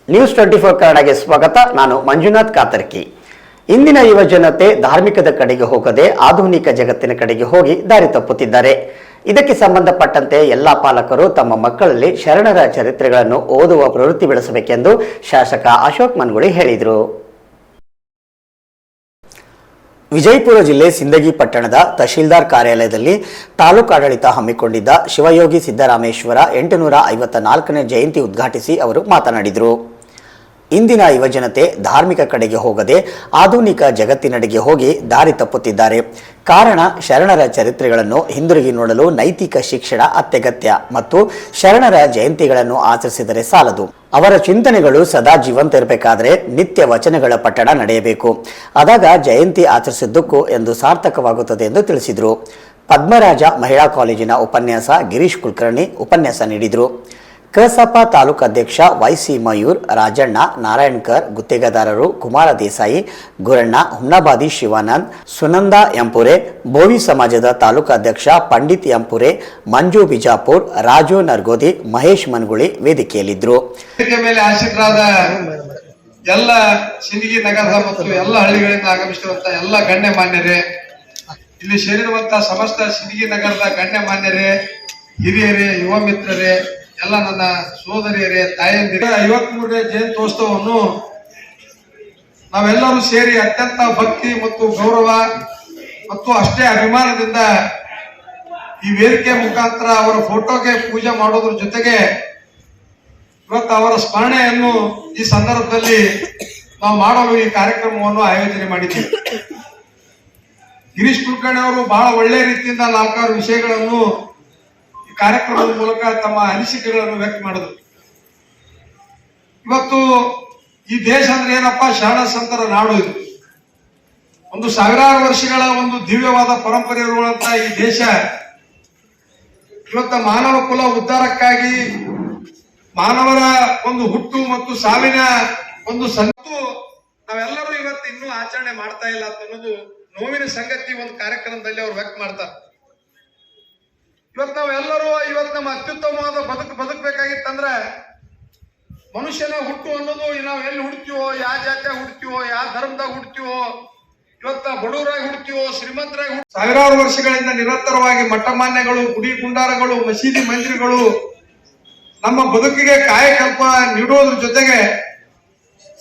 News 24 ಕನ್ನಡಗೆ ಸ್ವಾಗತ. ನಾನು ಮಂಜುನಾಥ್ ಕಾತರ್ಕಿ. ಇಂದಿನ ಯುವ ಜನತೆ ಧಾರ್ಮಿಕದ ಕಡೆಗೆ ಹೋಗದೆ ಆಧುನಿಕ ಜಗತ್ತಿನ ಕಡೆಗೆ ಹೋಗಿ ದಾರಿ ತಪ್ಪುತ್ತಿದ್ದಾರೆ. ಇದಕ್ಕೆ ಸಂಬಂಧಪಟ್ಟಂತೆ ಎಲ್ಲಾ ಪಾಲಕರು ತಮ್ಮ ಮಕ್ಕಳಲ್ಲಿ ಶರಣರ ಚರಿತ್ರೆಗಳನ್ನು ಓದುವ ಪ್ರವೃತ್ತಿ ಬೆಳೆಸಬೇಕೆಂದು ಶಾಸಕ ಅಶೋಕ್ ಮನ್ಗುಳಿ ಹೇಳಿದರು. ವಿಜಯಪುರ ಜಿಲ್ಲೆ ಸಿಂದಗಿ ಪಟ್ಟಣದ ತಹಶೀಲ್ದಾರ್ ಕಾರ್ಯಾಲಯದಲ್ಲಿ ತಾಲೂಕಾಡಳಿತ ಹಮ್ಮಿಕೊಂಡಿದ್ದ ಶಿವಯೋಗಿ ಸಿದ್ದರಾಮೇಶ್ವರ 854ನೇ ಜಯಂತಿ ಉದ್ಘಾಟಿಸಿ ಅವರು ಮಾತನಾಡಿದರು. ಇಂದಿನ ಯುವಜನತೆ ಧಾರ್ಮಿಕ ಕಡೆಗೆ ಹೋಗದೆ ಆಧುನಿಕ ಜಗತ್ತಿನೆಡೆಗೆ ಹೋಗಿ ದಾರಿ ತಪ್ಪುತ್ತಿದ್ದಾರೆ. ಕಾರಣ ಶರಣರ ಚರಿತ್ರೆಗಳನ್ನು ಹಿಂದಿರುಗಿ ನೋಡಲು ನೈತಿಕ ಶಿಕ್ಷಣ ಅತ್ಯಗತ್ಯ ಮತ್ತು ಶರಣರ ಜಯಂತಿಗಳನ್ನು ಆಚರಿಸಿದರೆ ಸಾಲದು. ಅವರ ಚಿಂತನೆಗಳು ಸದಾ ಜೀವಂತ ಇರಬೇಕಾದರೆ ನಿತ್ಯ ವಚನಗಳ ಪಠಣ ನಡೆಯಬೇಕು. ಆದಾಗ ಜಯಂತಿ ಆಚರಿಸಿದ್ದಕ್ಕೂ ಎಂದು ಸಾರ್ಥಕವಾಗುತ್ತದೆ ಎಂದು ತಿಳಿಸಿದರು. ಪದ್ಮರಾಜ ಮಹಿಳಾ ಕಾಲೇಜಿನ ಉಪನ್ಯಾಸ ಗಿರೀಶ್ ಕುಲಕರ್ಣಿ ಉಪನ್ಯಾಸ ನೀಡಿದರು. ಕಸಾಪ ತಾಲೂಕು ಅಧ್ಯಕ್ಷ ವೈಸಿ ಮಯೂರ್, ರಾಜಣ್ಣ, ನಾರಾಯಣ್ಕರ್, ಗುತ್ತಿಗೆದಾರರು ಕುಮಾರ ದೇಸಾಯಿ, ಗುರಣ್ಣ, ಹುಮ್ನಾಬಾದಿ ಶಿವಾನಂದ್, ಸುನಂದ ಎಂಪುರೆ, ಬೋವಿ ಸಮಾಜದ ತಾಲೂಕು ಅಧ್ಯಕ್ಷ ಪಂಡಿತ್ ಎಂಪುರೆ, ಮಂಜು ಬಿಜಾಪುರ್, ರಾಜು ನರ್ಗೋದಿ, ಮಹೇಶ್ ಮನ್ಗುಳಿ ವೇದಿಕೆಯಲ್ಲಿದ್ದರು. ಎಲ್ಲ ಸಿಂದಗಿ ನಗರದ ಮತ್ತು ಎಲ್ಲ ಹಳ್ಳಿಗಳಿಂದ ಆಗಮಿಸಿರುವಂತ ಎಲ್ಲ ಗಣ್ಯಮಾನ್ಯರೇ, ಇಲ್ಲಿ ಸೇರಿರುವಂತಹ ಸಮಸ್ತ ಸಿಂದಗಿ ನಗರದ ಗಣ್ಯಮಾನ್ಯರೇ, ಹಿರಿಯರೇ, ಯುವ ಮಿತ್ರರೇ, ಎಲ್ಲ ನನ್ನ ಸೋದರಿಯರೇ, ತಾಯಂದಿರೇ, 53ನೇ ಜಯಂತ್ಯೋತ್ಸವವನ್ನು ನಾವೆಲ್ಲರೂ ಸೇರಿ ಅತ್ಯಂತ ಭಕ್ತಿ ಮತ್ತು ಗೌರವ ಮತ್ತು ಅಷ್ಟೇ ಅಭಿಮಾನದಿಂದ ಈ ವೇದಿಕೆ ಮುಖಾಂತರ ಅವರ ಫೋಟೋಗೆ ಪೂಜೆ ಮಾಡೋದ್ರ ಜೊತೆಗೆ ಇವತ್ತು ಅವರ ಸ್ಮರಣೆಯನ್ನು ಈ ಸಂದರ್ಭದಲ್ಲಿ ನಾವು ಮಾಡಲು ಈ ಕಾರ್ಯಕ್ರಮವನ್ನು ಆಯೋಜನೆ ಮಾಡಿದ್ದೀವಿ. ಗಿರೀಶ್ ಕುಲಕರ್ಣಿ ಅವರು ಬಹಳ ಒಳ್ಳೆ ರೀತಿಯಿಂದ 4 ವಿಷಯಗಳನ್ನು ಕಾರ್ಯಕ್ರಮದ ಮೂಲಕ ತಮ್ಮ ಅನಿಸಿಕೆಗಳನ್ನು ವ್ಯಕ್ತ ಮಾಡಿದ್ರು. ಇವತ್ತು ಈ ದೇಶ ಅಂದ್ರೆ ಏನಪ್ಪಾ, ಶರಣ ಸಂತರ ನಾಡು. ಇದು ಒಂದು ಸಾವಿರಾರು ವರ್ಷಗಳ ಒಂದು ದಿವ್ಯವಾದ ಪರಂಪರೆ ಇರುವಂತ ಈ ದೇಶ ಇವತ್ತ ಮಾನವ ಕುಲ ಉದ್ಧಾರಕ್ಕಾಗಿ ಮಾನವರ ಒಂದು ಹುಟ್ಟು ಮತ್ತು ಸಾವಿನ ಒಂದು ಸಂತು ನಾವೆಲ್ಲರೂ ಇವತ್ತು ಇನ್ನೂ ಆಚರಣೆ ಮಾಡ್ತಾ ಇಲ್ಲ ಅಂತ ಅನ್ನೋದು ನೋವಿನ ಸಂಗತಿ ಒಂದು ಕಾರ್ಯಕ್ರಮದಲ್ಲಿ ಅವ್ರು ವ್ಯಕ್ತ ಮಾಡ್ತಾರೆ. ಇವತ್ತು ನಾವೆಲ್ಲರೂ ಇವತ್ತು ನಮ್ಮ ಅತ್ಯುತ್ತಮವಾದ ಬದುಕಬೇಕಾಗಿತ್ತಂದ್ರೆ ಮನುಷ್ಯನ ಹುಟ್ಟು ಅನ್ನೋದು ನಾವು ಎಲ್ಲಿ ಹುಡ್ತೀವೋ, ಯಾವ ಜಾತಿಯಾಗ ಹುಡ್ತೀವೋ, ಯಾವ ಧರ್ಮದಾಗ ಹುಡ್ತೀವೋ, ಇವತ್ತ ಬಡವರಾಗಿ ಹುಡ್ತೀವೋ, ಶ್ರೀಮಂತರಾಗಿ ಸಾವಿರಾರು ವರ್ಷಗಳಿಂದ ನಿರಂತರವಾಗಿ ಮಠಮಾನ್ಯಗಳು, ಗುಡಿ ಗುಂಡಾರಗಳು, ಮಸೀದಿ ಮಂದಿರಗಳು ನಮ್ಮ ಬದುಕಿಗೆ ಕಾಯಕಲ್ಪ ನೀಡೋದ್ರ ಜೊತೆಗೆ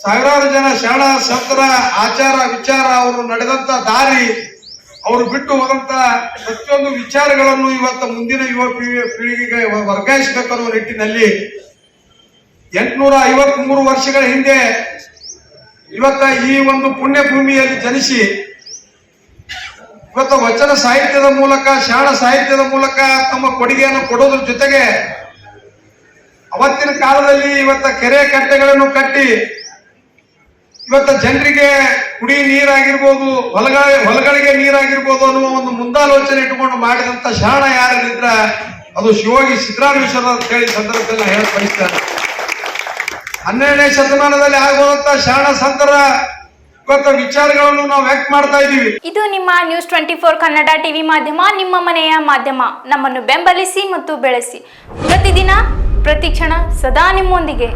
ಸಾವಿರಾರು ಜನ ಶರಣ ಸಂತರ ಆಚಾರ ವಿಚಾರ, ಅವರು ನಡೆದಂತ ದಾರಿ, ಅವರು ಬಿಟ್ಟು ಹೋದಂತ ಪ್ರತಿಯೊಂದು ವಿಚಾರಗಳನ್ನು ಇವತ್ತು ಮುಂದಿನ ಯುವ ಪೀಳಿಗೆಗೆ ವರ್ಗಾಯಿಸಬೇಕನ್ನೋ ನಿಟ್ಟಿನಲ್ಲಿ 853 ವರ್ಷಗಳ ಹಿಂದೆ ಇವತ್ತ ಈ ಒಂದು ಪುಣ್ಯ ಭೂಮಿಯಲ್ಲಿ ಜನಿಸಿ ಇವತ್ತು ವಚನ ಸಾಹಿತ್ಯದ ಮೂಲಕ, ಶರಣ ಸಾಹಿತ್ಯದ ಮೂಲಕ ತಮ್ಮ ಕೊಡುಗೆಯನ್ನು ಕೊಡೋದ್ರ ಜೊತೆಗೆ ಅವತ್ತಿನ ಕಾಲದಲ್ಲಿ ಇವತ್ತ ಕೆರೆ ಕಟ್ಟೆಗಳನ್ನು ಕಟ್ಟಿ ಇವತ್ತ ಜನರಿಗೆ ಕುಡಿ ನೀರಾಗಿರ್ಬೋದು, ಹೊಲಗಳಿಗೆ ನೀರಾಗಿರ್ಬೋದು ಅನ್ನುವ ಒಂದು ಮುಂದಾಲೋಚನೆ ಇಟ್ಟುಕೊಂಡು ಮಾಡಿದಂತ ಶರಣ ಯಾರಿದ್ರ ಅದು ಶಿವಯೋಗಿ ಸಿದ್ದರಾಮೇಶ್ವರ ಅಂತ ಹೇಳಿ ಸಂದರ್ಭದಲ್ಲಿ ಹೇಳ ಬಯಸ್ತಾರೆ. 12ನೇ ಶತಮಾನದಲ್ಲಿ ಆಗುವಂತ ಶರಣ ಸಂತರ ಇವತ್ತ ವಿಚಾರಗಳನ್ನು ನಾವು ವ್ಯಕ್ತ ಮಾಡ್ತಾ ಇದ್ದೀವಿ. ಇದು ನಿಮ್ಮ ನ್ಯೂಸ್ 24 ಕನ್ನಡ ಟಿವಿ ಮಾಧ್ಯಮ, ನಿಮ್ಮ ಮನೆಯ ಮಾಧ್ಯಮ. ನಮ್ಮನ್ನು ಬೆಂಬಲಿಸಿ ಮತ್ತು ಬೆಳೆಸಿ. ಪ್ರತಿದಿನ ಪ್ರತಿಕ್ಷಣ ಸದಾ ನಿಮ್ಮೊಂದಿಗೆ.